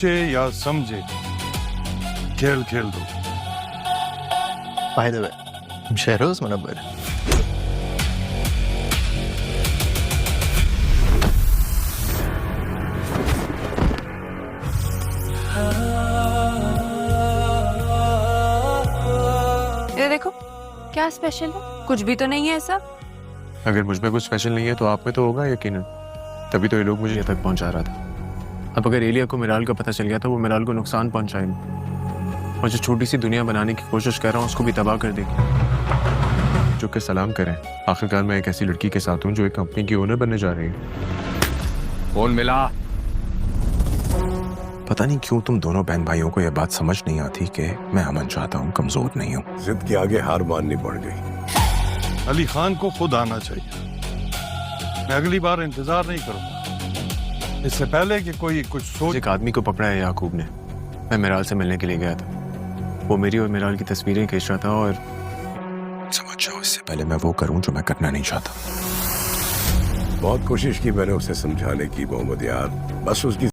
या समझे खेल खेल दो। By the way, I'm Shehroz Munawwar. ये देखो क्या स्पेशल है, कुछ भी तो नहीं है ऐसा। अगर मुझ में कुछ स्पेशल नहीं है तो आप में तो होगा यकीनन, तभी तो ये लोग मुझे यहाँ तक पहुँचा रहा था। अब अगर एलिया को मिराल का पता चल गया तो वो मिराल को नुकसान पहुँचाएगी और जो छोटी सी दुनिया बनाने की कोशिश कर रहा हूँ उसको भी तबाह कर देगी। जो कि सलाम करें, आखिरकार मैं एक ऐसी लड़की के साथ हूँ जो एक कंपनी की ओनर बनने जा रही है। कौन मिला? पता नहीं क्यों तुम दोनों बहन भाइयों को यह बात समझ नहीं आती कि मैं अमन चाहता हूँ, कमजोर नहीं हूँ। जिद के आगे हार माननी पड़ गई। अली खान को खुद आना चाहिए। मैं अगली बार इंतजार नहीं करूंगा, इससे पहले कि कोई कुछ सोच। एक आदमी को पकड़ा है याकूब ने। मैं मिराल से मिलने के लिए गया था। वो मेरी और मिराल की तस्वीरें खींच रहा था और समझ जाओ इससे पहले मैं वो करूं जो मैं करना नहीं चाहता। बहुत कोशिश की मैंने उसे समझाने की मोहम्मद यार, बस उसकी